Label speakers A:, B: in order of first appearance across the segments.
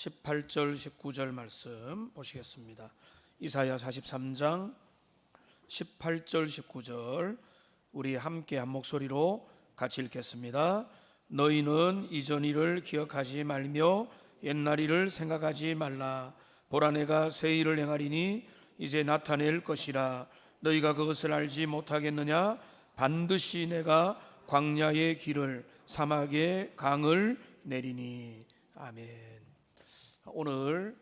A: 18절 19절 말씀 보시겠습니다. 이사야 43장 18절 19절 우리 함께 한 목소리로 같이 읽겠습니다. 너희는 이전 일을 기억하지 말며 옛날 일을 생각하지 말라. 보라, 내가 새 일을 행하리니 이제 나타낼 것이라. 너희가 그것을 알지 못하겠느냐? 반드시 내가 광야의 길을 사막의 강을 내리니. 아멘. 오늘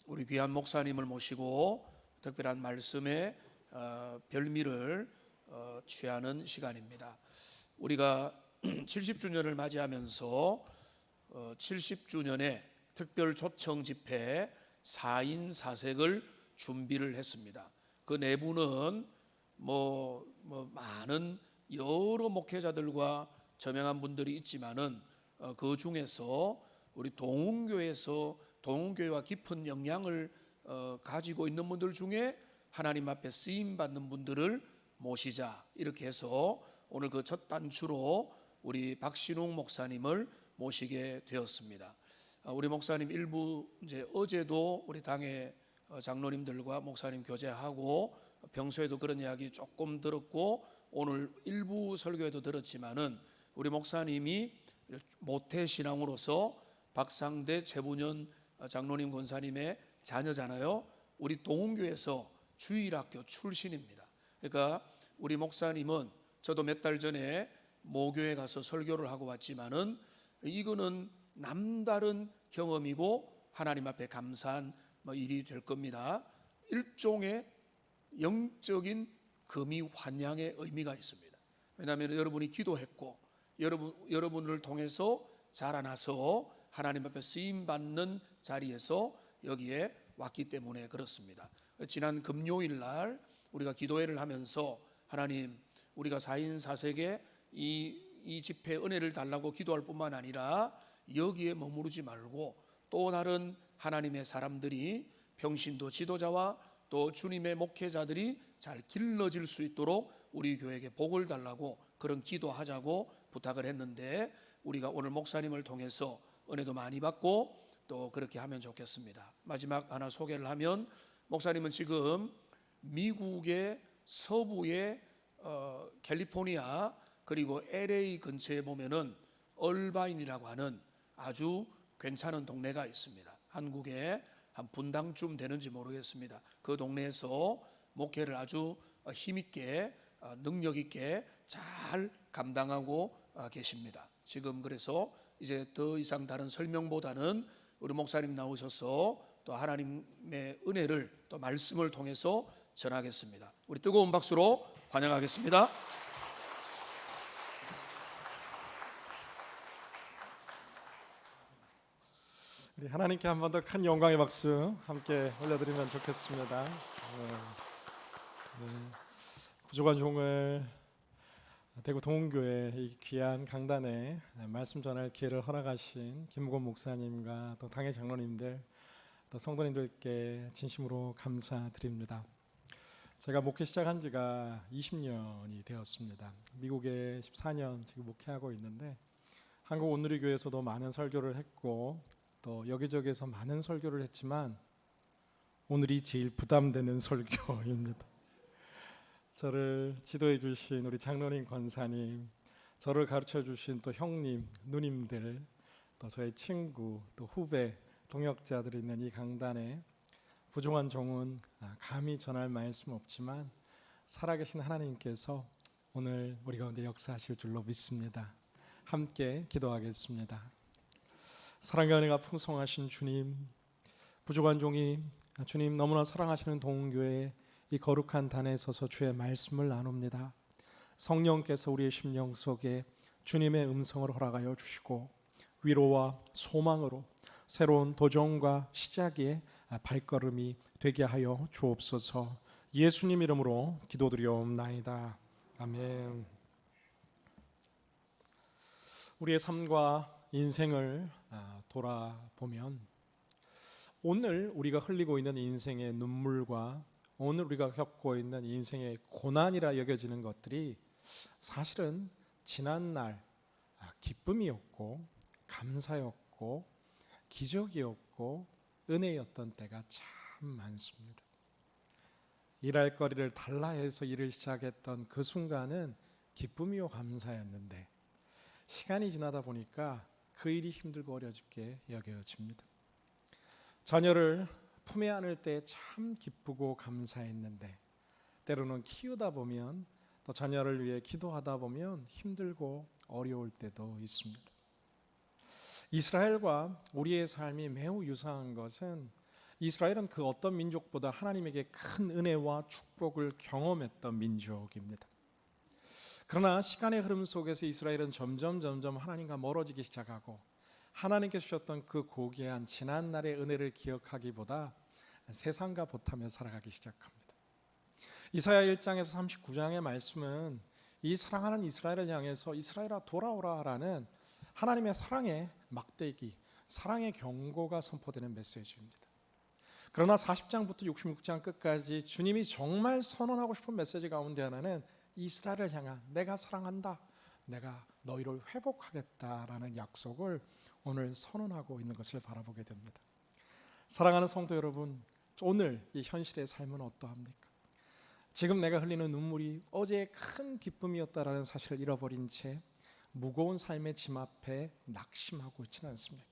A: 우리 귀한 목사님을 모시고 특별한 말씀의 별미를 취하는 시간입니다. 우리가 70주년을 맞이하면서 70주년의 특별 초청 집회 4인 4색을 준비를 했습니다. 그 내부는 많은 여러 목회자들과 저명한 분들이 있지만은 그 중에서 우리 동훈교회와 깊은 영향을 가지고 있는 분들 중에 하나님 앞에 쓰임 받는 분들을 모시자, 이렇게 해서 오늘 그 첫 단추로 우리 박신웅 목사님을 모시게 되었습니다. 우리 목사님 일부 이제 어제도 우리 당의 장로님들과 목사님 교제하고 평소에도 그런 이야기 조금 들었고 오늘 일부 설교에도 들었지만은 우리 목사님이 모태신앙으로서 박상대 최분현 장로님 권사님의 자녀잖아요. 우리 동훈교에서 주일학교 출신입니다. 그러니까 우리 목사님은 저도 몇 달 전에 모교에 가서 설교를 하고 왔지만은 이거는 남다른 경험이고 하나님 앞에 감사한 일이 될 겁니다. 일종의 영적인 금이 환양의 의미가 있습니다. 왜냐하면 여러분이 기도했고 여러분을 통해서 자라나서 하나님 앞에 쓰임받는 자리에서 여기에 왔기 때문에 그렇습니다. 지난 금요일 날 우리가 기도회를 하면서 하나님, 우리가 4인 4색의 이 집회 은혜를 달라고 기도할 뿐만 아니라 여기에 머무르지 말고 또 다른 하나님의 사람들이 평신도 지도자와 또 주님의 목회자들이 잘 길러질 수 있도록 우리 교회에게 복을 달라고 그런 기도하자고 부탁을 했는데, 우리가 오늘 목사님을 통해서 은혜도 많이 받고 또 그렇게 하면 좋겠습니다. 마지막 하나 소개를 하면, 목사님은 지금 미국의 서부의 캘리포니아 그리고 LA 근처에 보면은 얼바인이라고 하는 아주 괜찮은 동네가 있습니다. 한국에 한 분당쯤 되는지 모르겠습니다. 그 동네에서 목회를 아주 힘있게 능력있게 잘 감당하고 계십니다. 지금 그래서 이제 더 이상 다른 설명보다는 우리 목사님 나오셔서 또 하나님의 은혜를 또 말씀을 통해서 전하겠습니다. 우리 뜨거운 박수로 환영하겠습니다.
B: 우리 하나님께 한 번 더 큰 영광의 박수 함께 올려드리면 좋겠습니다. 부족한 종을 대구 동훈교회 이 귀한 강단에 말씀 전할 기회를 허락하신 김무건 목사님과 또 당의 장로님들 또 성도님들께 진심으로 감사드립니다. 제가 목회 시작한 지가 20년이 되었습니다. 미국에 14년 지금 목회하고 있는데 한국 온누리교회에서도 많은 설교를 했고 또 여기저기에서 많은 설교를 했지만 오늘이 제일 부담되는 설교입니다. 저를 지도해 주신 우리 장로님, 권사님, 저를 가르쳐 주신 또 형님, 누님들, 또 저의 친구, 또 후배, 동역자들이 있는 이 강단에 부족한 종은 감히 전할 말씀 없지만 살아계신 하나님께서 오늘 우리 가운데 역사하실 줄로 믿습니다. 함께 기도하겠습니다. 사랑과 은혜가 풍성하신 주님, 부족한 종이 주님 너무나 사랑하시는 동훈교회 이 거룩한 단에 서서 주의 말씀을 나눕니다. 성령께서 우리의 심령 속에 주님의 음성을 허락하여 주시고 위로와 소망으로 새로운 도전과 시작의 발걸음이 되게 하여 주옵소서. 예수님 이름으로 기도드리옵나이다. 아멘. 우리의 삶과 인생을 돌아보면 오늘 우리가 흘리고 있는 인생의 눈물과 오늘 우리가 겪고 있는 인생의 고난이라 여겨지는 것들이 사실은 지난날 기쁨이었고 감사였고 기적이었고 은혜였던 때가 참 많습니다. 일할 거리를 달라해서 일을 시작했던 그 순간은 기쁨이요 감사였는데 시간이 지나다 보니까 그 일이 힘들고 어려집게 여겨집니다. 자녀를 품에 안을 때 참 기쁘고 감사했는데 때로는 키우다 보면 또 자녀를 위해 기도하다 보면 힘들고 어려울 때도 있습니다. 이스라엘과 우리의 삶이 매우 유사한 것은 이스라엘은 그 어떤 민족보다 하나님에게 큰 은혜와 축복을 경험했던 민족입니다. 그러나 시간의 흐름 속에서 이스라엘은 점점 하나님과 멀어지기 시작하고 하나님께 주셨던 그 고귀한 지난 날의 은혜를 기억하기보다 세상과 보타며 살아가기 시작합니다. 이사야 1장에서 39장의 말씀은 이 사랑하는 이스라엘을 향해서 이스라엘아 돌아오라라는 하나님의 사랑의 막대기, 사랑의 경고가 선포되는 메시지입니다. 그러나 40장부터 66장 끝까지 주님이 정말 선언하고 싶은 메시지 가운데 하나는 이스라엘을 향한 내가 사랑한다, 내가 너희를 회복하겠다라는 약속을 오늘 선언하고 있는 것을 바라보게 됩니다. 사랑하는 성도 여러분, 오늘 이 현실의 삶은 어떠합니까? 지금 내가 흘리는 눈물이 어제의 큰 기쁨이었다라는 사실을 잃어버린 채 무거운 삶의 짐 앞에 낙심하고 있지는 않습니까?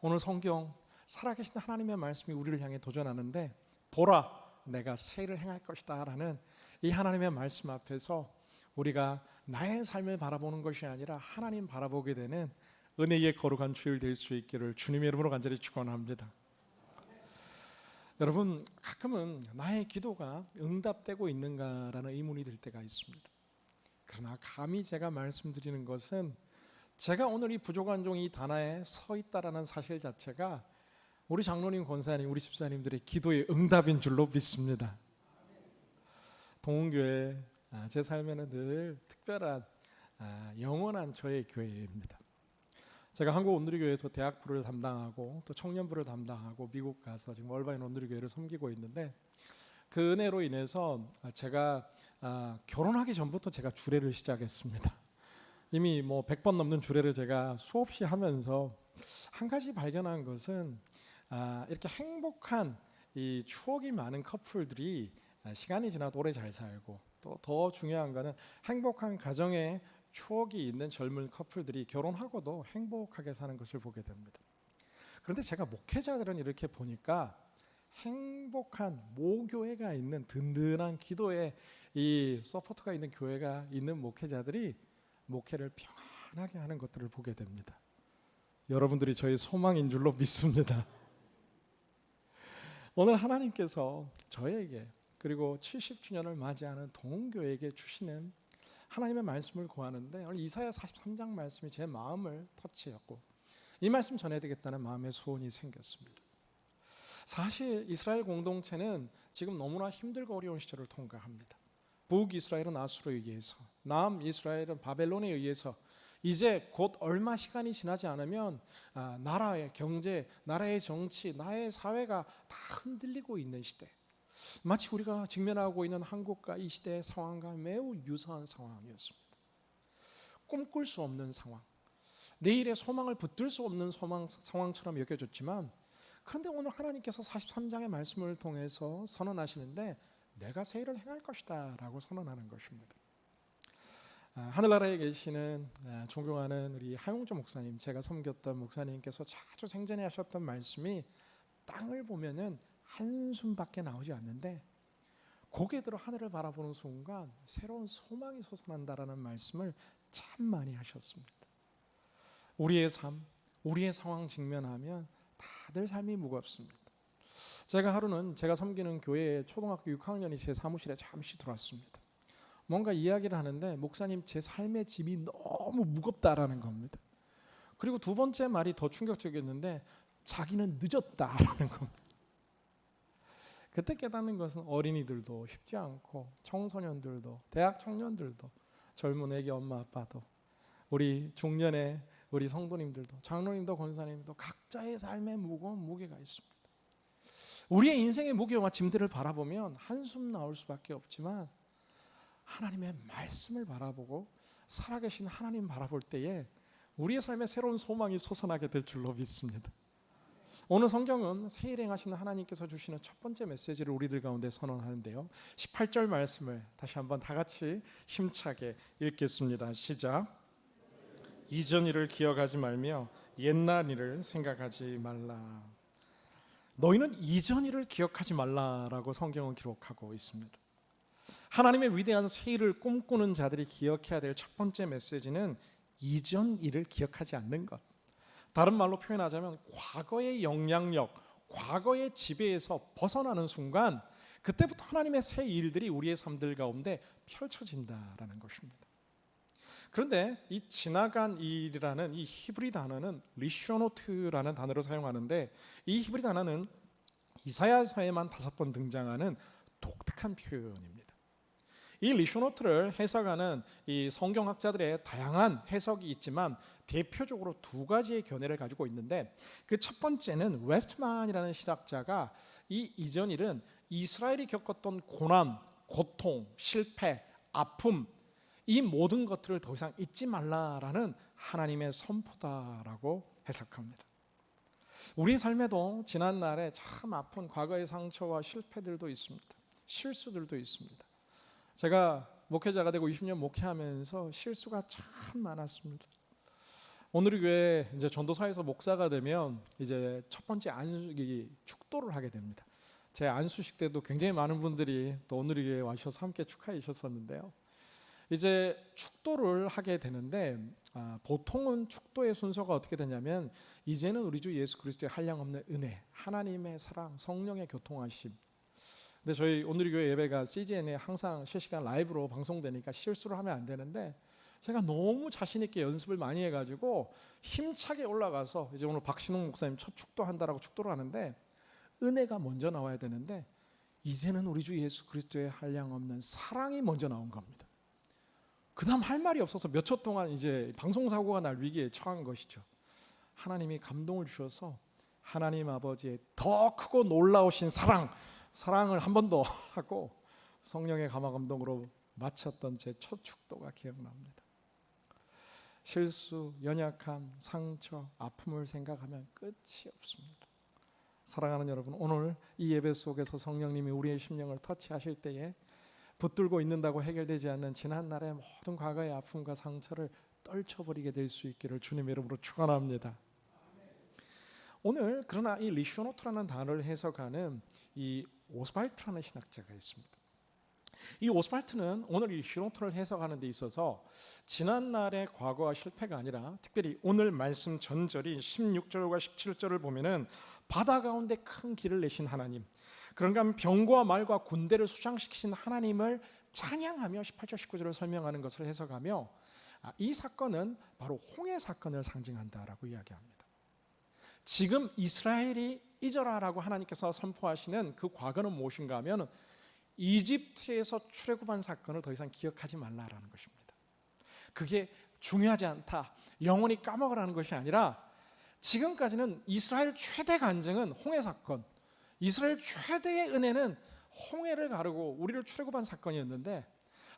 B: 오늘 성경 살아계신 하나님의 말씀이 우리를 향해 도전하는데 보라 내가 새 일을 행할 것이다 라는 이 하나님의 말씀 앞에서 우리가 나의 삶을 바라보는 것이 아니라 하나님 바라보게 되는 은혜의 거룩한 주일 될 수 있기를 주님의 이름으로 간절히 축원합니다. 여러분, 가끔은 나의 기도가 응답되고 있는가라는 의문이 들 때가 있습니다. 그러나 감히 제가 말씀드리는 것은 제가 오늘 이 부족한 종이 단아에 서 있다라는 사실 자체가 우리 장로님, 권사님, 우리 집사님들의 기도의 응답인 줄로 믿습니다. 동훈교회 제 삶에는 늘 특별한 영원한 저의 교회입니다. 제가 한국 온누리교회에서 대학부를 담당하고 또 청년부를 담당하고 미국 가서 지금 월바인 온누리교회를 섬기고 있는데 그 은혜로 인해서 제가 결혼하기 전부터 제가 주례를 시작했습니다. 이미 100번 넘는 주례를 제가 수없이 하면서 한 가지 발견한 것은 이렇게 행복한 이 추억이 많은 커플들이 시간이 지나도 오래 잘 살고 또 더 중요한 거는 행복한 가정에 추억이 있는 젊은 커플들이 결혼하고도 행복하게 사는 것을 보게 됩니다. 그런데 제가 목회자들은 이렇게 보니까 행복한 모교회가 있는 든든한 기도에 이 서포트가 있는 교회가 있는 목회자들이 목회를 평안하게 하는 것들을 보게 됩니다. 여러분들이 저의 소망인 줄로 믿습니다. 오늘 하나님께서 저에게 그리고 70주년을 맞이하는 동훈교회에게 주시는 하나님의 말씀을 구하는데 오늘 이사야 43장 말씀이 제 마음을 터치했고 이 말씀 전해야 되겠다는 마음의 소원이 생겼습니다. 사실 이스라엘 공동체는 지금 너무나 힘들고 어려운 시절을 통과합니다. 북이스라엘은 아수르에 의해서, 남이스라엘은 바벨론에 의해서 이제 곧 얼마 시간이 지나지 않으면 나라의 경제, 나라의 정치, 나라의 사회가 다 흔들리고 있는 시대, 마치 우리가 직면하고 있는 한국과 이 시대의 상황과 매우 유사한 상황이었습니다. 꿈꿀 수 없는 상황, 내일의 소망을 붙들 수 없는 상황처럼 여겨졌지만 그런데 오늘 하나님께서 43장의 말씀을 통해서 선언하시는데 내가 새 일을 행할 것이다 라고 선언하는 것입니다. 하늘나라에 계시는 존경하는 우리 하용조 목사님, 제가 섬겼던 목사님께서 자주 생전에 하셨던 말씀이 땅을 보면은 한숨밖에 나오지 않는데 고개 들어 하늘을 바라보는 순간 새로운 소망이 솟아난다라는 말씀을 참 많이 하셨습니다. 우리의 삶, 우리의 상황 직면하면 다들 삶이 무겁습니다. 제가 하루는 제가 섬기는 교회에 초등학교 6학년이 제 사무실에 잠시 들어왔습니다. 뭔가 이야기를 하는데 목사님 제 삶의 짐이 너무 무겁다라는 겁니다. 그리고 두 번째 말이 더 충격적이었는데 자기는 늦었다라는 겁니다. 그때 깨닫는 것은 어린이들도 쉽지 않고 청소년들도 대학 청년들도 젊은 애기 엄마 아빠도 우리 중년의 우리 성도님들도 장로님도 권사님도 각자의 삶에 무거운 무게가 있습니다. 우리의 인생의 무게와 짐들을 바라보면 한숨 나올 수밖에 없지만 하나님의 말씀을 바라보고 살아계신 하나님 바라볼 때에 우리의 삶에 새로운 소망이 솟아나게 될 줄로 믿습니다. 오늘 성경은 새 일 행하시는 하나님께서 주시는 첫 번째 메시지를 우리들 가운데 선언하는데요. 18절 말씀을 다시 한번 다 같이 힘차게 읽겠습니다. 시작. 이전 일을 기억하지 말며 옛날 일을 생각하지 말라. 너희는 이전 일을 기억하지 말라라고 성경은 기록하고 있습니다. 하나님의 위대한 새 일을 꿈꾸는 자들이 기억해야 될 첫 번째 메시지는 이전 일을 기억하지 않는 것. 다른 말로 표현하자면 과거의 영향력, 과거의 지배에서 벗어나는 순간 그때부터 하나님의 새 일들이 우리의 삶들 가운데 펼쳐진다라는 것입니다. 그런데 이 지나간 일이라는 이 히브리 단어는 리쇼노트라는 단어를 사용하는데 이 히브리 단어는 이사야서에만 5번 등장하는 독특한 표현입니다. 이 리쇼노트를 해석하는 이 성경학자들의 다양한 해석이 있지만 대표적으로 두 가지의 견해를 가지고 있는데 그 첫 번째는 웨스트만이라는 신학자가 이 이전 일은 이스라엘이 겪었던 고난, 고통, 실패, 아픔 이 모든 것들을 더 이상 잊지 말라라는 하나님의 선포다라고 해석합니다. 우리 삶에도 지난 날에 참 아픈 과거의 상처와 실패들도 있습니다. 실수들도 있습니다. 제가 목회자가 되고 20년 목회하면서 실수가 참 많았습니다. 오늘 교회 이제 전도사에서 목사가 되면 이제 첫 번째 축도를 하게 됩니다. 제 안수식 때도 굉장히 많은 분들이 또 오늘 교회에 와주셔서 함께 축하해 주셨었는데요. 이제 축도를 하게 되는데 보통은 축도의 순서가 어떻게 되냐면 이제는 우리 주 예수 그리스도의 한량없는 은혜, 하나님의 사랑, 성령의 교통하심. 근데 저희 오늘 교회 예배가 CGN에 항상 실시간 라이브로 방송되니까 실수를 하면 안 되는데 제가 너무 자신 있게 연습을 많이 해가지고 힘차게 올라가서 이제 오늘 박신웅 목사님 첫 축도 한다라고 축도를 하는데 은혜가 먼저 나와야 되는데 이제는 우리 주 예수 그리스도의 한량없는 사랑이 먼저 나온 겁니다. 그 다음 할 말이 없어서 몇 초 동안 이제 방송사고가 날 위기에 처한 것이죠. 하나님이 감동을 주셔서 하나님 아버지의 더 크고 놀라우신 사랑을 한 번 더 하고 성령의 감화 감동으로 마쳤던 제 첫 축도가 기억납니다. 실수, 연약함, 상처, 아픔을 생각하면 끝이 없습니다. 사랑하는 여러분, 오늘 이 예배 속에서 성령님이 우리의 심령을 터치하실 때에 붙들고 있는다고 해결되지 않는 지난날의 모든 과거의 아픔과 상처를 떨쳐버리게 될 수 있기를 주님의 이름으로 축원합니다. 오늘 그러나 이 리쇼노트라는 단어를 해석하는 이 오스발트라는 신학자가 있습니다. 이 오스발트는 오늘 이 리쇼노트를 해석하는 데 있어서 지난날의 과거와 실패가 아니라 특별히 오늘 말씀 전절인 16절과 17절을 보면은 바다 가운데 큰 길을 내신 하나님, 그런가 하면 병과 말과 군대를 수장시키신 하나님을 찬양하며 18절 19절을 설명하는 것을 해석하며 이 사건은 바로 홍해 사건을 상징한다라고 이야기합니다. 지금 이스라엘이 잊어라라고 하나님께서 선포하시는 그 과거는 무엇인가 하면 이집트에서 출애굽한 사건을 더 이상 기억하지 말라라는 것입니다. 그게 중요하지 않다, 영원히 까먹으라는 것이 아니라 지금까지는 이스라엘 최대 간증은 홍해 사건, 이스라엘 최대의 은혜는 홍해를 가르고 우리를 출애굽한 사건이었는데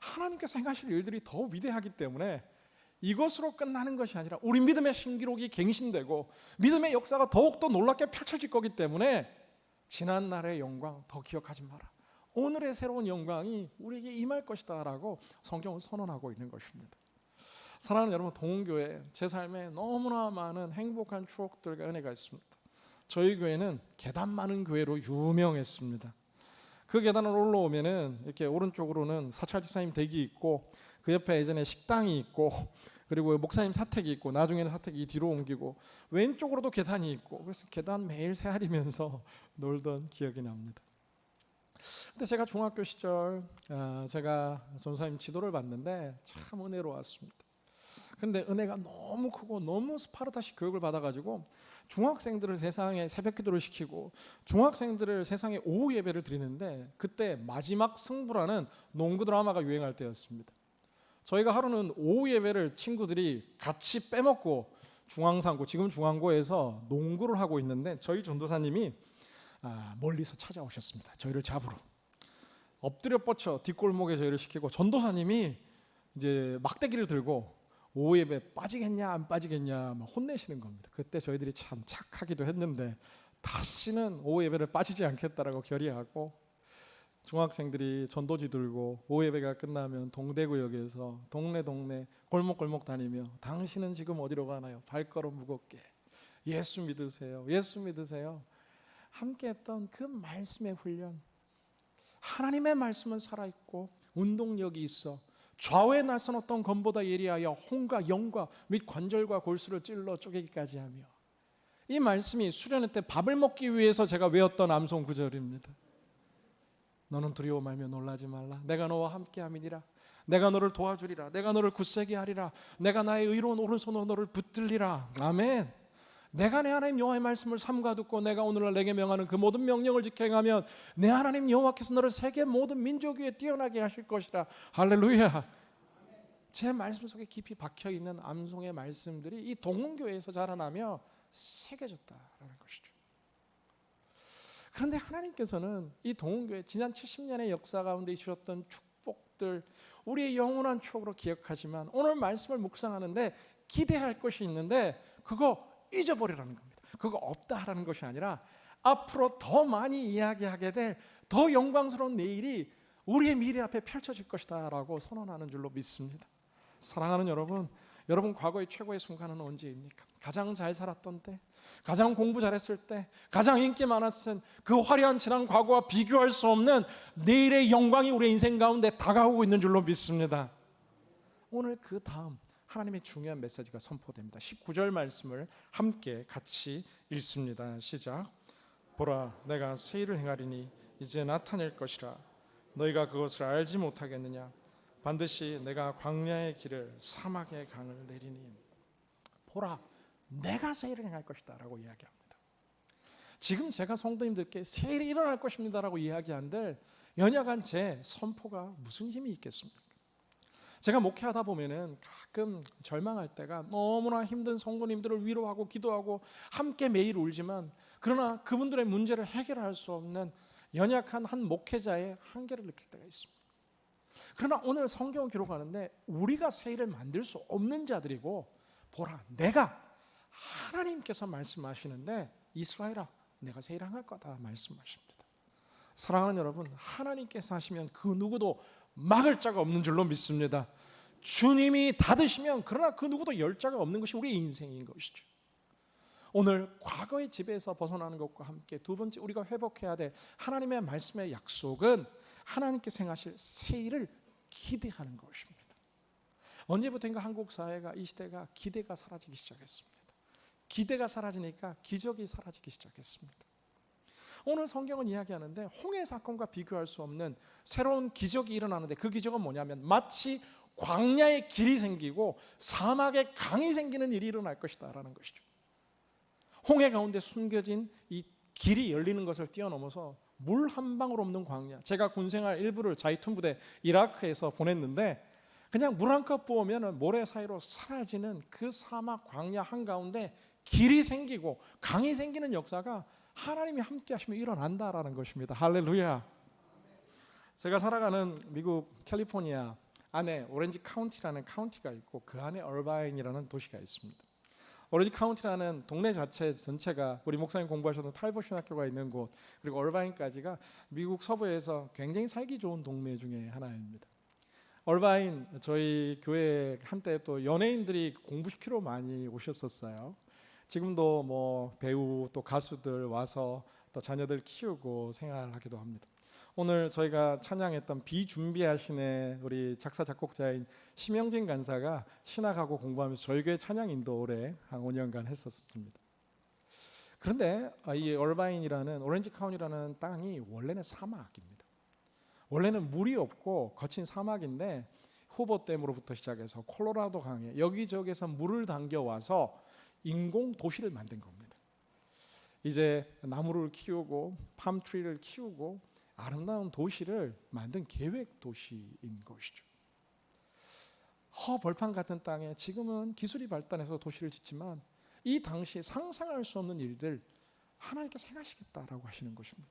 B: 하나님께서 행하실 일들이 더 위대하기 때문에 이것으로 끝나는 것이 아니라 우리 믿음의 신기록이 갱신되고 믿음의 역사가 더욱더 놀랍게 펼쳐질 거기 때문에 지난날의 영광 더 기억하지 마라, 오늘의 새로운 영광이 우리에게 임할 것이다 라고 성경은 선언하고 있는 것입니다. 사랑하는 여러분, 동훈교회 제 삶에 너무나 많은 행복한 추억들과 은혜가 있습니다. 저희 교회는 계단 많은 교회로 유명했습니다. 그 계단을 올라오면은 이렇게 오른쪽으로는 사찰 집사님 댁이 있고 그 옆에 예전에 식당이 있고 그리고 목사님 사택이 있고 나중에는 사택이 뒤로 옮기고 왼쪽으로도 계단이 있고 그래서 계단 매일 새하리면서 놀던 기억이 납니다. 근데 제가 중학교 시절 제가 전사님 지도를 봤는데 참 은혜로웠습니다. 근데 은혜가 너무 크고 너무 스파르타식 교육을 받아가지고 중학생들을 세상에 새벽 기도를 시키고 중학생들을 세상에 오후 예배를 드리는데 그때 마지막 승부라는 농구 드라마가 유행할 때였습니다. 저희가 하루는 오후 예배를 친구들이 같이 빼먹고 중앙상고, 지금 중앙고에서 농구를 하고 있는데 저희 전도사님이 멀리서 찾아오셨습니다. 저희를 잡으러 엎드려 뻗쳐 뒷골목에 저희를 시키고 전도사님이 이제 막대기를 들고 오후 예배 빠지겠냐 안 빠지겠냐 막 혼내시는 겁니다. 그때 저희들이 참 착하기도 했는데 다시는 오후 예배를 빠지지 않겠다라고 결의하고 중학생들이 전도지 들고 오후 예배가 끝나면 동대구역에서 동네 골목 다니며 당신은 지금 어디로 가나요? 발걸음 무겁게 예수 믿으세요. 예수 믿으세요. 함께 했던 그 말씀의 훈련, 하나님의 말씀은 살아있고 운동력이 있어 좌우에 나선 어떤 검보다 예리하여 혼과 영과 및 관절과 골수를 찔러 쪼개기까지 하며, 이 말씀이 수련회 때 밥을 먹기 위해서 제가 외웠던 암송 구절입니다. 너는 두려워 말며 놀라지 말라. 내가 너와 함께 함이니라. 내가 너를 도와주리라. 내가 너를 굳세게 하리라. 내가 나의 의로운 오른손으로 너를 붙들리라. 아멘. 내가 내 하나님 여호와의 말씀을 삼가 듣고 내가 오늘날 내게 명하는 그 모든 명령을 지켜 행하면 내 하나님 여호와께서 너를 세계 모든 민족 위에 뛰어나게 하실 것이라. 할렐루야. 제 말씀 속에 깊이 박혀있는 암송의 말씀들이 이 동문교회에서 자라나며 새겨졌다라는 것이죠. 그런데 하나님께서는 이 동문교회 지난 70년의 역사 가운데 주셨던 축복들, 우리의 영원한 추억으로 기억하지만 오늘 말씀을 묵상하는데 기대할 것이 있는데 그거 잊어버리라는 겁니다. 그거 없다 하라는 것이 아니라 앞으로 더 많이 이야기하게 될 더 영광스러운 내일이 우리의 미래 앞에 펼쳐질 것이다 라고 선언하는 줄로 믿습니다. 사랑하는 여러분, 여러분 과거의 최고의 순간은 언제입니까? 가장 잘 살았던 때, 가장 공부 잘했을 때, 가장 인기 많았을 그 화려한 지난 과거와 비교할 수 없는 내일의 영광이 우리의 인생 가운데 다가오고 있는 줄로 믿습니다. 오늘 그 다음 하나님의 중요한 메시지가 선포됩니다. 19절 말씀을 함께 같이 읽습니다. 시작. 보라, 내가 새 일을 행하리니 이제 나타낼 것이라. 너희가 그것을 알지 못하겠느냐? 반드시 내가 광야의 길을 사막의 강을 내리니. 보라, 내가 새 일을 행할 것이다 라고 이야기합니다. 지금 제가 성도님들께 새 일이 일어날 것입니다 라고 이야기한들 연약한 제 선포가 무슨 힘이 있겠습니까? 제가 목회하다 보면은 가끔 절망할 때가 너무나 힘든 성도님들을 위로하고 기도하고 함께 매일 울지만, 그러나 그분들의 문제를 해결할 수 없는 연약한 한 목회자의 한계를 느낄 때가 있습니다. 그러나 오늘 성경을 기록하는데 우리가 새 일을 만들 수 없는 자들이고, 보라, 내가 하나님께서 말씀하시는데 이스라엘아, 내가 새 일을 행할 거다 말씀하십니다. 사랑하는 여러분, 하나님께서 하시면 그 누구도 막을 자가 없는 줄로 믿습니다. 주님이 닫으시면 그러나 그 누구도 열 자가 없는 것이 우리의 인생인 것이죠. 오늘 과거의 지배에서 벗어나는 것과 함께 두 번째 우리가 회복해야 될 하나님의 말씀의 약속은 하나님께서 행하실 새 일을 기대하는 것입니다. 언제부터인가 한국 사회가, 이 시대가 기대가 사라지기 시작했습니다. 기대가 사라지니까 기적이 사라지기 시작했습니다. 오늘 성경은 이야기하는데 홍해 사건과 비교할 수 없는 새로운 기적이 일어나는데 그 기적은 뭐냐면 마치 광야에 길이 생기고 사막에 강이 생기는 일이 일어날 것이다 라는 것이죠. 홍해 가운데 숨겨진 이 길이 열리는 것을 뛰어넘어서 물 한 방울 없는 광야. 제가 군생활 일부를 자이툰 부대 이라크에서 보냈는데 그냥 물 한 컵 부으면 모래 사이로 사라지는 그 사막 광야 한가운데 길이 생기고 강이 생기는 역사가 하나님이 함께 하시면 일어난다라는 것입니다. 할렐루야. 제가 살아가는 미국 캘리포니아 안에 오렌지 카운티라는 카운티가 있고 그 안에 얼바인이라는 도시가 있습니다. 오렌지 카운티라는 동네 전체가 우리 목사님 공부하셨던 탈보 신학교가 있는 곳, 그리고 얼바인까지가 미국 서부에서 굉장히 살기 좋은 동네 중에 하나입니다. 얼바인, 저희 교회 한때 또 연예인들이 공부시키러 많이 오셨었어요. 지금도 뭐 배우 또 가수들 와서 또 자녀들 키우고 생활하기도 합니다. 오늘 저희가 찬양했던 비준비하신의 우리 작사 작곡자인 심영진 간사가 신학하고 공부하면서 저희 교회 찬양 인도 오래 한 5년간 했었습니다. 그런데 이 얼바인이라는 오렌지 카운티라는 땅이 원래는 사막입니다. 원래는 물이 없고 거친 사막인데 후보댐으로부터 시작해서 콜로라도 강에 여기저기서 물을 당겨와서 인공 도시를 만든 겁니다. 이제 나무를 키우고 팜트리를 키우고 아름다운 도시를 만든 계획 도시인 것이죠. 벌판 같은 땅에 지금은 기술이 발달해서 도시를 짓지만 이 당시에 상상할 수 없는 일들 하나님께서 행하시겠다라고 하시는 것입니다.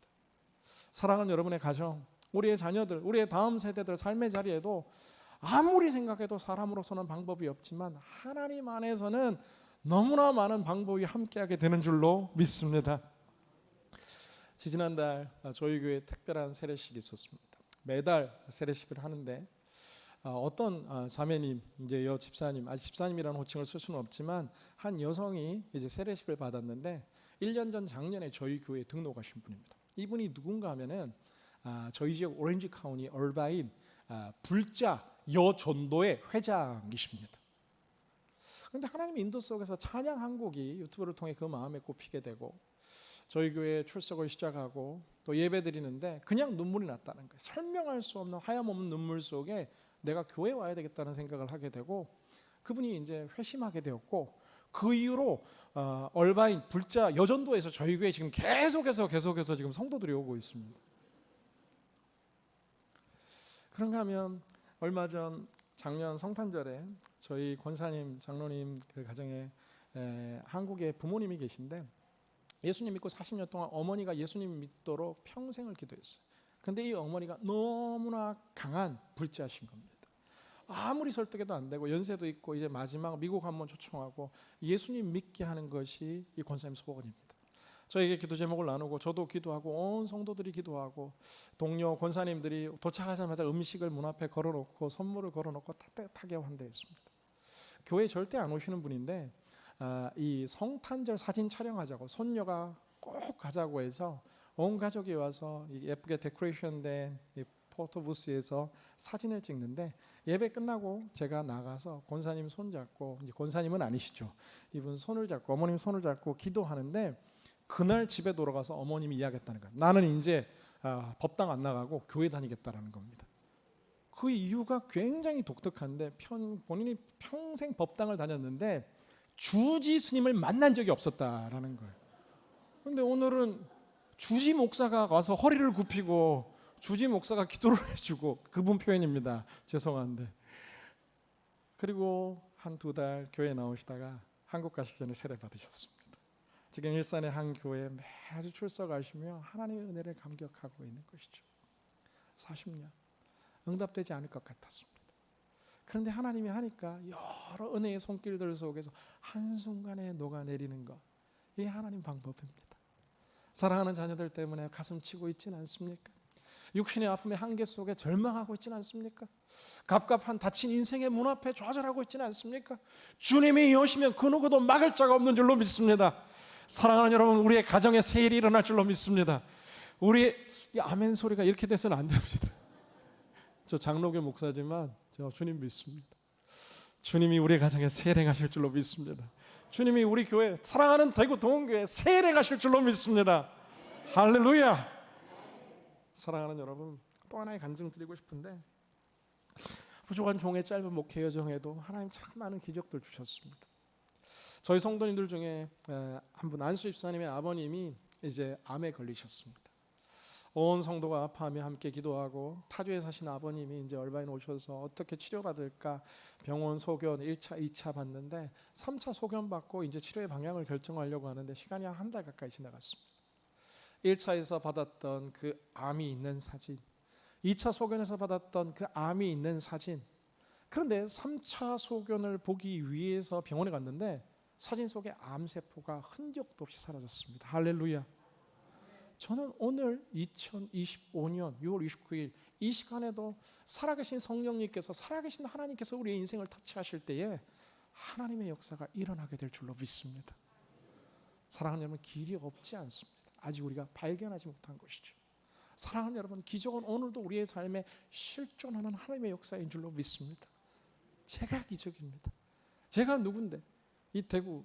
B: 사랑하는 여러분의 가정, 우리의 자녀들, 우리의 다음 세대들 삶의 자리에도 아무리 생각해도 사람으로서는 방법이 없지만 하나님 안에서는 너무나 많은 방법이 함께하게 되는 줄로 믿습니다. 지난달 저희 교회에 특별한 세례식이 있었습니다. 매달 세례식을 하는데 어떤 자매님, 이제 여 집사님, 아직 집사님이라는 호칭을 쓸 수는 없지만 한 여성이 이제 세례식을 받았는데 1년 전 작년에 저희 교회에 등록하신 분입니다. 이분이 누군가 하면은 저희 지역 오렌지 카운티 얼바인 불자 여전도의 회장이십니다. 그런데 하나님의 인도 속에서 찬양 한 곡이 유튜브를 통해 그 마음에 꼽히게 되고 저희 교회 출석을 시작하고 또 예배 드리는데 그냥 눈물이 났다는 거예요. 설명할 수 없는 하염없는 눈물 속에 내가 교회에 와야 되겠다는 생각을 하게 되고 그분이 이제 회심하게 되었고 그 이후로 얼바인 불자 여전도에서 저희 교회에 지금 계속해서 지금 성도들이 오고 있습니다. 그런가 하면 얼마 전 작년 성탄절에 저희 권사님 장로님 그 가정에 한국에 부모님이 계신데 예수님 믿고 40년 동안 어머니가 예수님 믿도록 평생을 기도했어요. 근데 이 어머니가 너무나 강한 불자신 겁니다. 아무리 설득해도 안 되고 연세도 있고 이제 마지막 미국 한번 초청하고 예수님 믿게 하는 것이 이 권사님 소원입니다. 저에게 기도 제목을 나누고 저도 기도하고 온 성도들이 기도하고 동료 권사님들이 도착하자마자 음식을 문 앞에 걸어놓고 선물을 걸어놓고 따뜻하게 환대했습니다. 교회 절대 안 오시는 분인데 이 성탄절 사진 촬영하자고 손녀가 꼭 가자고 해서 온 가족이 와서 예쁘게 데코레이션된 이 포토부스에서 사진을 찍는데 예배 끝나고 제가 나가서 권사님 손 잡고 이제 권사님은 아니시죠. 이분 손을 잡고 어머님 손을 잡고 기도하는데 그날 집에 돌아가서 어머님이 이야기했다는 거예요. 나는 이제 법당 안 나가고 교회 다니겠다라는 겁니다. 그 이유가 굉장히 독특한데 본인이 평생 법당을 다녔는데 주지 스님을 만난 적이 없었다라는 거예요. 그런데 오늘은 주지 목사가 와서 허리를 굽히고 주지 목사가 기도를 해주고 그분 표현입니다. 죄송한데. 그리고 한두 달 교회 나오시다가 한국 가시기 전에 세례 받으셨습니다. 지금 일산의 한 교회에 매주 출석하시며 하나님의 은혜를 감격하고 있는 것이죠. 40년 응답되지 않을 것 같았습니다. 그런데 하나님이 하니까 여러 은혜의 손길들 속에서 한순간에 녹아내리는 것, 이게 하나님 방법입니다. 사랑하는 자녀들 때문에 가슴 치고 있지는 않습니까? 육신의 아픔의 한계 속에 절망하고 있지는 않습니까? 갑갑한 다친 인생의 문 앞에 좌절하고 있지는 않습니까? 주님이 오시면 그 누구도 막을 자가 없는 줄로 믿습니다. 사랑하는 여러분, 우리의 가정에 새 일이 일어날 줄로 믿습니다. 우리 아멘 소리가 이렇게 돼서는 안 됩니다. 저 장로교 목사지만 저 주님 믿습니다. 주님이 우리 가정에 새 일 행하실 줄로 믿습니다. 주님이 우리 교회 사랑하는 대구 동원교회 새 일 행하실 줄로 믿습니다. 할렐루야. 사랑하는 여러분, 또 하나의 간증 드리고 싶은데 부족한 종의 짧은 목회 여정에도 하나님 참 많은 기적들 주셨습니다. 저희 성도님들 중에 한 분 안수 집사님의 아버님이 이제 암에 걸리셨습니다. 온 성도가 아파하며 함께 기도하고 타주에 사신 아버님이 이제 얼바인 오셔서 어떻게 치료받을까 병원 소견 1차, 2차 받는데 3차 소견 받고 이제 치료의 방향을 결정하려고 하는데 시간이 한 달 가까이 지나갔습니다. 1차에서 받았던 그 암이 있는 사진, 2차 소견에서 받았던 그 암이 있는 사진. 그런데 3차 소견을 보기 위해서 병원에 갔는데 사진 속에 암세포가 흔적도 없이 사라졌습니다. 할렐루야. 저는 오늘 2025년 6월 29일 이 시간에도 살아계신 성령님께서 살아계신 하나님께서 우리의 인생을 터치하실 때에 하나님의 역사가 일어나게 될 줄로 믿습니다. 사랑하는 여러분, 길이 없지 않습니다. 아직 우리가 발견하지 못한 것이죠. 사랑하는 여러분, 기적은 오늘도 우리의 삶에 실존하는 하나님의 역사인 줄로 믿습니다. 제가 기적입니다. 제가 누군데 이 대구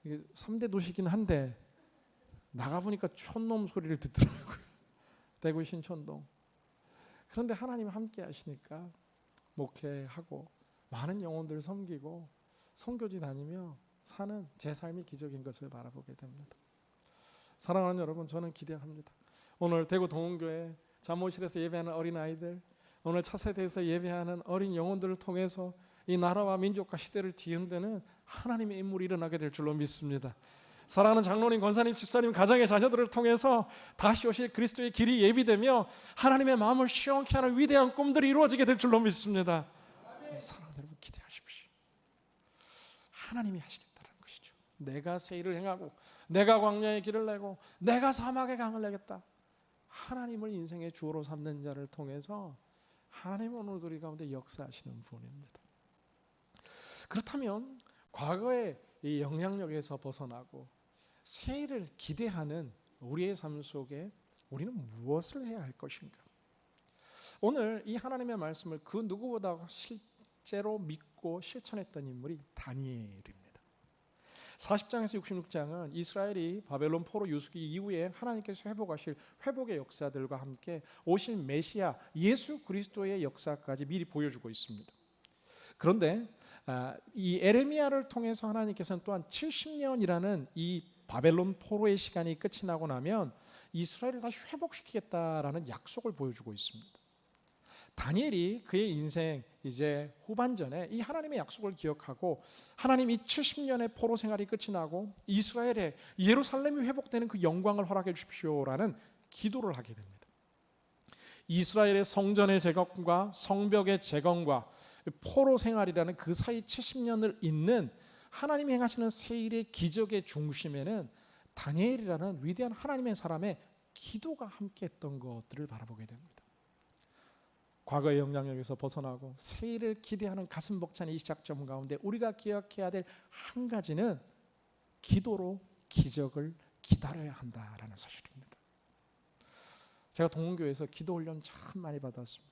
B: 3대 도시긴 한데 나가보니까 촌놈 소리를 듣더라고요. 대구 신촌동. 그런데 하나님 함께 하시니까 목회하고 많은 영혼들 섬기고 선교지 다니며 사는 제 삶이 기적인 것을 바라보게 됩니다. 사랑하는 여러분, 저는 기대합니다. 오늘 대구 동원교회 잠옷실에서 예배하는 어린아이들, 오늘 차세대에서 예배하는 어린 영혼들을 통해서 이 나라와 민족과 시대를 뒤흔드는 하나님의 인물이 일어나게 될 줄로 믿습니다. 사랑하는 장로님, 권사님, 집사님, 가정의 자녀들을 통해서 다시 오실 그리스도의 길이 예비되며 하나님의 마음을 시원케 하는 위대한 꿈들이 이루어지게 될 줄로 믿습니다. 사랑하는 여러분, 기대하십시오. 하나님이 하시겠다는 것이죠. 내가 새 일을 행하고 내가 광야의 길을 내고 내가 사막의 강을 내겠다. 하나님을 인생의 주어로 삼는 자를 통해서 하나님은 오늘 우리 가운데 역사하시는 분입니다. 그렇다면 과거의 이 영향력에서 벗어나고 새해를 기대하는 우리의 삶 속에 우리는 무엇을 해야 할 것인가? 오늘 이 하나님의 말씀을 그 누구보다 실제로 믿고 실천했던 인물이 다니엘입니다. 40장에서 66장은 이스라엘이 바벨론 포로 유수기 이후에 하나님께서 회복하실 회복의 역사들과 함께 오실 메시아 예수 그리스도의 역사까지 미리 보여주고 있습니다. 그런데 이 에레미야를 통해서 하나님께서는 또한 70년이라는 이 바벨론 포로의 시간이 끝이 나고 나면 이스라엘을 다시 회복시키겠다라는 약속을 보여주고 있습니다. 다니엘이 그의 인생 이제 후반전에 이 하나님의 약속을 기억하고 하나님 이 70년의 포로 생활이 끝이 나고 이스라엘의 예루살렘이 회복되는 그 영광을 허락해 주십시오라는 기도를 하게 됩니다. 이스라엘의 성전의 재건과 성벽의 재건과 포로 생활이라는 그 사이 70년을 잇는 하나님이 행하시는 세일의 기적의 중심에는 다니엘이라는 위대한 하나님의 사람의 기도가 함께했던 것들을 바라보게 됩니다. 과거의 영향력에서 벗어나고 새해를 기대하는 가슴 벅찬 이 시작점 가운데 우리가 기억해야 될 한 가지는 기도로 기적을 기다려야 한다라는 사실입니다. 제가 동문교회에서 기도 훈련 참 많이 받았습니다.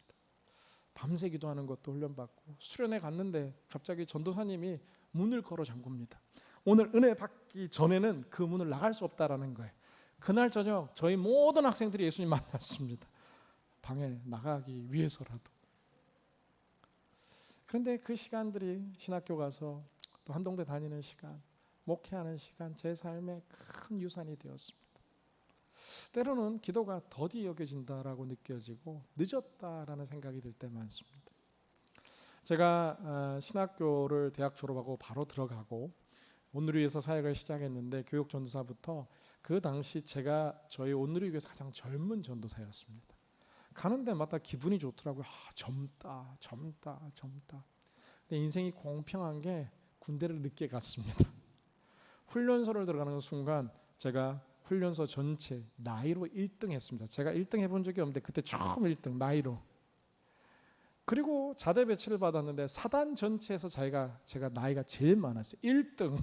B: 밤새 기도하는 것도 훈련받고 수련회 갔는데 갑자기 전도사님이 문을 걸어 잠굽니다. 오늘 은혜 받기 전에는 그 문을 나갈 수 없다라는 거예요. 그날 저녁 저희 모든 학생들이 예수님 만났습니다. 방에 나가기 위해서라도. 그런데 그 시간들이 신학교 가서 또 한동대 다니는 시간, 목회하는 시간, 제 삶의 큰 유산이 되었습니다. 때로는 기도가 더디 여겨진다라고 느껴지고 늦었다라는 생각이 들 때 많습니다. 제가 신학교를 대학 졸업하고 바로 들어가고 온누리교회에서 사역을 시작했는데 교육 전도사부터 그 당시 제가 저희 온누리교회에서 가장 젊은 전도사였습니다. 가는 데마다 기분이 좋더라고요. 젊다. 근데 인생이 공평한 게 군대를 늦게 갔습니다. 훈련소를 들어가는 순간 제가 훈련소 전체 나이로 1등 했습니다. 제가 1등 해본 적이 없는데 그때 처음 1등 나이로. 그리고 자대 배치를 받았는데 사단 전체에서 제가 나이가 제일 많았어요. 1등.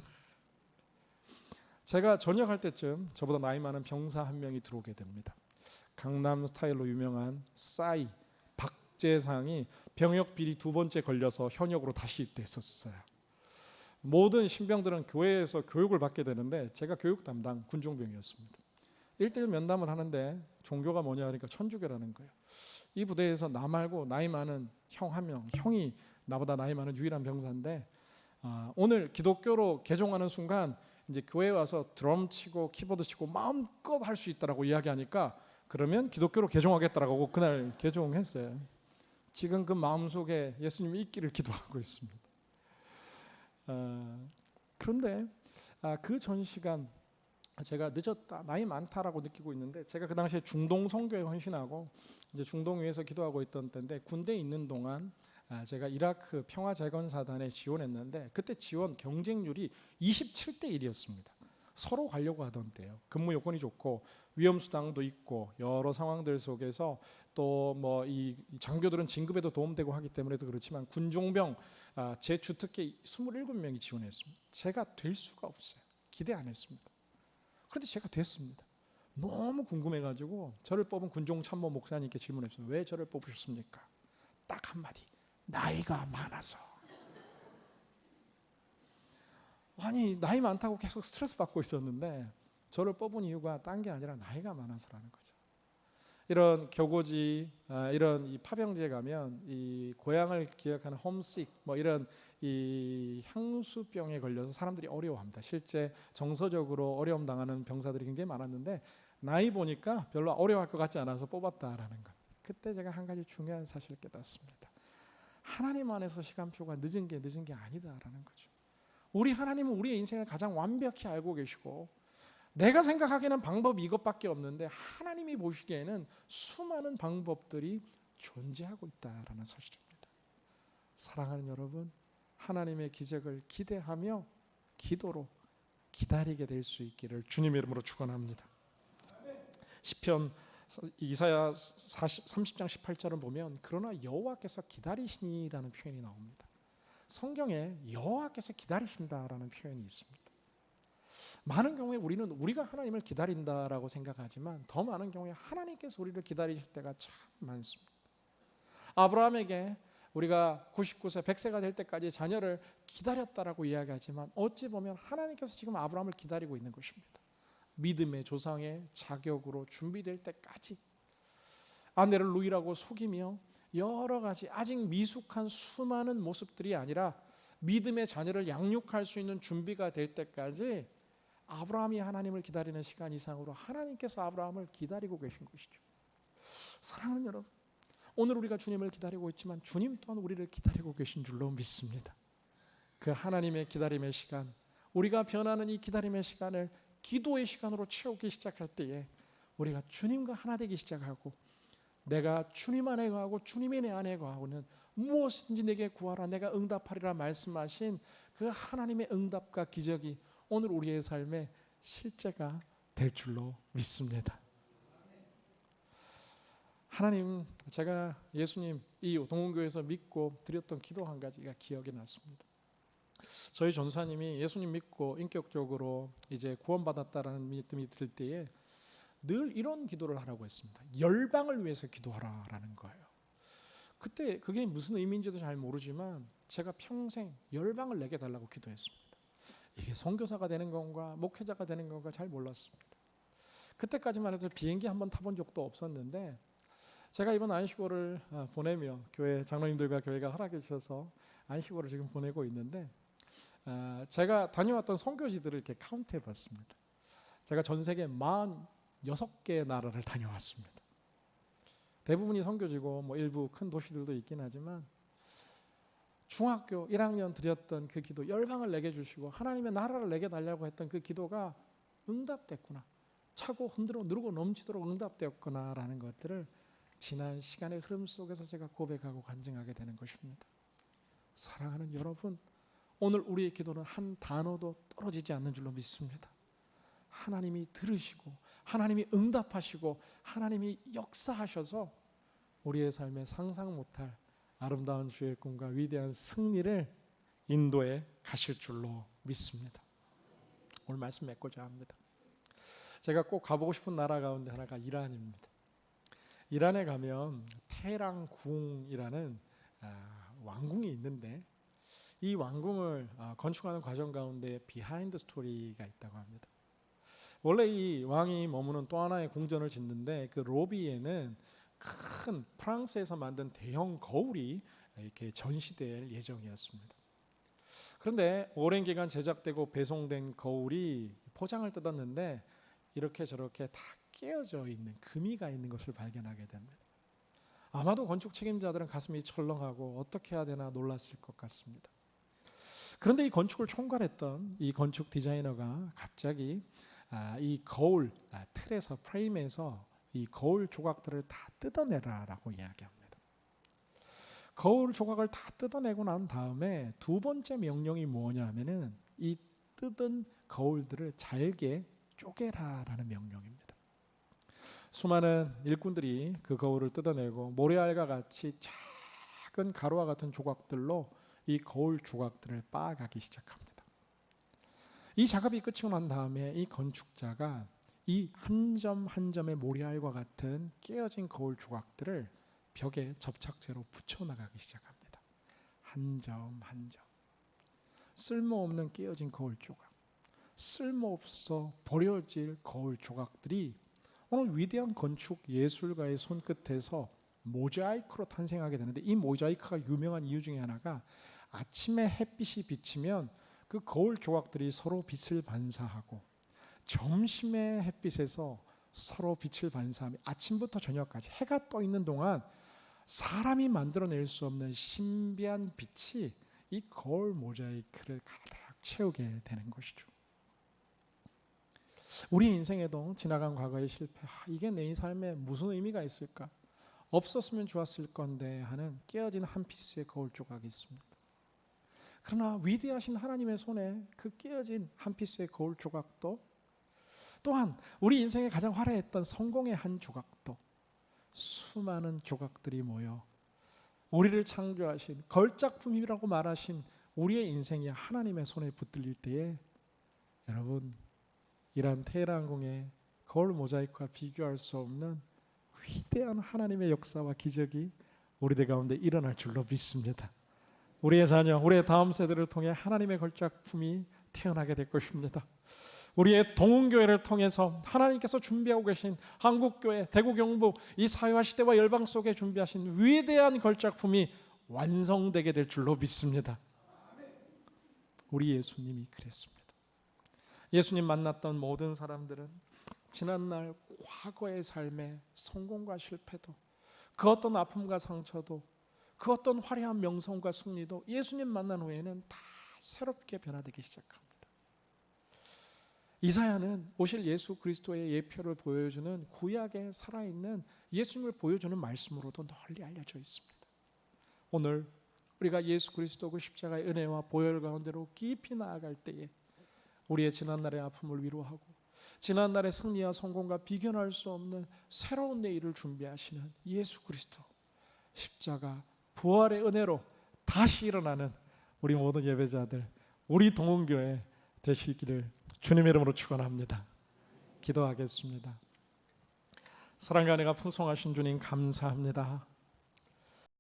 B: 제가 전역할 때쯤 저보다 나이 많은 병사 한 명이 들어오게 됩니다. 강남 스타일로 유명한 싸이 박재상이 병역 비리 2번째 걸려서 현역으로 다시 입대했었어요. 모든 신병들은 교회에서 교육을 받게 되는데 제가 교육 담당 군종병이었습니다. 1대1 면담을 하는데 종교가 뭐냐 하니까 천주교라는 거예요. 이 부대에서 나 말고 나이 많은 형 한 명, 형이 나보다 나이 많은 유일한 병사인데 오늘 기독교로 개종하는 순간 이제 교회에 와서 드럼 치고 키보드 치고 마음껏 할 수 있다라고 이야기하니까 그러면 기독교로 개종하겠다라고 그날 개종했어요. 지금 그 마음속에 예수님이 있기를 기도하고 있습니다. 그런데 그 전 시간 제가 늦었다, 나이 많다라고 느끼고 있는데 제가 그 당시에 중동 선교에 헌신하고 이제 중동위에서 기도하고 있던 때인데 군대에 있는 동안 제가 이라크 평화재건사단에 지원했는데 그때 지원 경쟁률이 27대 1이었습니다. 서로 가려고 하던 때요. 근무 요건이 좋고 위험수당도 있고 여러 상황들 속에서 또 뭐 이 장교들은 진급에도 도움되고 하기 때문에도 그렇지만 군종병 제 주특기 27명이 지원했습니다. 제가 될 수가 없어요. 기대 안 했습니다. 그런데 제가 됐습니다. 너무 궁금해가지고 저를 뽑은 군종참모 목사님께 질문했어요. 왜 저를 뽑으셨습니까? 딱 한마디. 나이가 많아서. 아니 나이 많다고 계속 스트레스 받고 있었는데 저를 뽑은 이유가 딴 게 아니라 나이가 많아서라는 거죠. 이런 교고지, 이런 이 파병지에 가면 이 고향을 기억하는 홈식, 뭐 이런 이 향수병에 걸려서 사람들이 어려워합니다. 실제 정서적으로 어려움 당하는 병사들이 굉장히 많았는데 나이 보니까 별로 어려워할 것 같지 않아서 뽑았다라는 것. 그때 제가 한 가지 중요한 사실을 깨닫습니다. 하나님 안에서 시간표가 늦은 게 아니다라는 거죠. 우리 하나님은 우리의 인생을 가장 완벽히 알고 계시고 내가 생각하기에는 방법이 이것밖에 없는데 하나님이 보시기에는 수많은 방법들이 존재하고 있다라는 사실입니다. 사랑하는 여러분, 하나님의 기적을 기대하며 기도로 기다리게 될 수 있기를 주님의 이름으로 축원합니다. 시편 이사야 30장 18절을 보면 그러나 여호와께서 기다리시니라는 표현이 나옵니다. 성경에 여호와께서 기다리신다라는 표현이 있습니다. 많은 경우에 우리는 우리가 하나님을 기다린다라고 생각하지만 더 많은 경우에 하나님께서 우리를 기다리실 때가 참 많습니다. 아브라함에게 우리가 99세, 100세가 될 때까지 자녀를 기다렸다라고 이야기하지만 어찌 보면 하나님께서 지금 아브라함을 기다리고 있는 것입니다. 믿음의 조상의 자격으로 준비될 때까지 아내를 누이라고 속이며 여러 가지 아직 미숙한 수많은 모습들이 아니라 믿음의 자녀를 양육할 수 있는 준비가 될 때까지 아브라함이 하나님을 기다리는 시간 이상으로 하나님께서 아브라함을 기다리고 계신 것이죠. 사랑하는 여러분, 오늘 우리가 주님을 기다리고 있지만 주님 또한 우리를 기다리고 계신 줄로 믿습니다. 그 하나님의 기다림의 시간, 우리가 변하는 이 기다림의 시간을 기도의 시간으로 채우기 시작할 때에 우리가 주님과 하나 되기 시작하고 내가 주님 안에 거하고 주님이 내 안에 거하고는 무엇인지 내게 구하라 내가 응답하리라 말씀하신 그 하나님의 응답과 기적이 오늘 우리의 삶에 실제가 될 줄로 믿습니다. 하나님, 제가 예수님 이 동원교회에서 믿고 드렸던 기도 한 가지가 기억이 났습니다. 저희 전사님이 예수님 믿고 인격적으로 이제 구원받았다라는 믿음이 들 때에 늘 이런 기도를 하라고 했습니다. 열방을 위해서 기도하라라는 거예요. 그때 그게 무슨 의미인지도 잘 모르지만 제가 평생 열방을 내게 달라고 기도했습니다. 이게 선교사가 되는 건가 목회자가 되는 건가 잘 몰랐습니다. 그때까지만 해도 비행기 한번 타본 적도 없었는데 제가 이번 안식월을 보내며 교회 장로님들과 교회가 허락해 주셔서 안식월을 지금 보내고 있는데 제가 다녀왔던 선교지들을 이렇게 카운트해 봤습니다. 제가 전 세계 46개의 나라를 다녀왔습니다. 대부분이 선교지고 뭐 일부 큰 도시들도 있긴 하지만 중학교 1학년 드렸던 그 기도, 열방을 내게 주시고 하나님의 나라를 내게 달라고 했던 그 기도가 응답됐구나, 차고 흔들어 누르고 넘치도록 응답되었구나라는 것들을 지난 시간의 흐름 속에서 제가 고백하고 간증하게 되는 것입니다. 사랑하는 여러분, 오늘 우리의 기도는 한 단어도 떨어지지 않는 줄로 믿습니다. 하나님이 들으시고 하나님이 응답하시고 하나님이 역사하셔서 우리의 삶에 상상 못할 아름다운 주의 꿈과 위대한 승리를 인도해 가실 줄로 믿습니다. 오늘 말씀 맺고자 합니다. 제가 꼭 가보고 싶은 나라 가운데 하나가 이란입니다. 이란에 가면 테헤란궁이라는 왕궁이 있는데 이 왕궁을 건축하는 과정 가운데 비하인드 스토리가 있다고 합니다. 원래 이 왕이 머무는 또 하나의 궁전을 짓는데 그 로비에는 큰 프랑스에서 만든 대형 거울이 이렇게 전시될 예정이었습니다. 그런데 오랜 기간 제작되고 배송된 거울이 포장을 뜯었는데 이렇게 저렇게 다 깨어져 있는 금이가 있는 것을 발견하게 됩니다. 아마도 건축 책임자들은 가슴이 철렁하고 어떻게 해야 되나 놀랐을 것 같습니다. 그런데 이 건축을 총괄했던 이 건축 디자이너가 갑자기 이 거울 틀에서 프레임에서 이 거울 조각들을 다 뜯어내라라고 이야기합니다. 거울 조각을 다 뜯어내고 난 다음에 두 번째 명령이 뭐냐 하면은 이 뜯은 거울들을 잘게 쪼개라라는 명령입니다. 수많은 일꾼들이 그 거울을 뜯어내고 모래알과 같이 작은 가루와 같은 조각들로 이 거울 조각들을 빻아가기 시작합니다. 이 작업이 끝이고 난 다음에 이 건축자가 이 한 점 한 점의 모래알과 같은 깨어진 거울 조각들을 벽에 접착제로 붙여나가기 시작합니다. 한 점 한 점. 쓸모없는 깨어진 거울 조각, 쓸모없어 버려질 거울 조각들이 오늘 위대한 건축 예술가의 손끝에서 모자이크로 탄생하게 되는데 이 모자이크가 유명한 이유 중에 하나가 아침에 햇빛이 비치면 그 거울 조각들이 서로 빛을 반사하고 점심의 햇빛에서 서로 빛을 반사하며 아침부터 저녁까지 해가 떠 있는 동안 사람이 만들어낼 수 없는 신비한 빛이 이 거울 모자이크를 가득 채우게 되는 것이죠. 우리 인생에도 지나간 과거의 실패, 이게 내 삶에 무슨 의미가 있을까? 없었으면 좋았을 건데 하는 깨어진 한 피스의 거울 조각이 있습니다. 그러나 위대하신 하나님의 손에 그 깨어진 한 피스의 거울 조각도, 또한 우리 인생에 가장 화려했던 성공의 한 조각도, 수많은 조각들이 모여 우리를 창조하신 걸작품이라고 말하신 우리의 인생이 하나님의 손에 붙들릴 때에, 여러분, 이러한 테헤란궁의 거울 모자이크와 비교할 수 없는 위대한 하나님의 역사와 기적이 우리들 가운데 일어날 줄로 믿습니다. 우리의 자녀, 우리의 다음 세대를 통해 하나님의 걸작품이 태어나게 될 것입니다. 우리의 동흥교회를 통해서 하나님께서 준비하고 계신 한국교회, 대구경북, 이 사회와 시대와 열방 속에 준비하신 위대한 걸작품이 완성되게 될 줄로 믿습니다. 우리 예수님이 그랬습니다. 예수님 만났던 모든 사람들은 지난날 과거의 삶의 성공과 실패도, 그 어떤 아픔과 상처도, 그 어떤 화려한 명성과 승리도 예수님 만난 후에는 다 새롭게 변화되기 시작합니다. 이사야는 오실 예수 그리스도의 예표를 보여주는 구약에 살아있는 예수님을 보여주는 말씀으로도 널리 알려져 있습니다. 오늘 우리가 예수 그리스도 그 십자가의 은혜와 보혈 가운데로 깊이 나아갈 때에 우리의 지난날의 아픔을 위로하고 지난날의 승리와 성공과 비견할 수 없는 새로운 내일을 준비하시는 예수 그리스도, 십자가 부활의 은혜로 다시 일어나는 우리 모든 예배자들, 우리 동흥교회 되시기를 주님의 이름으로 축원합니다. 기도하겠습니다. 사랑과 은혜가 풍성하신 주님 감사합니다.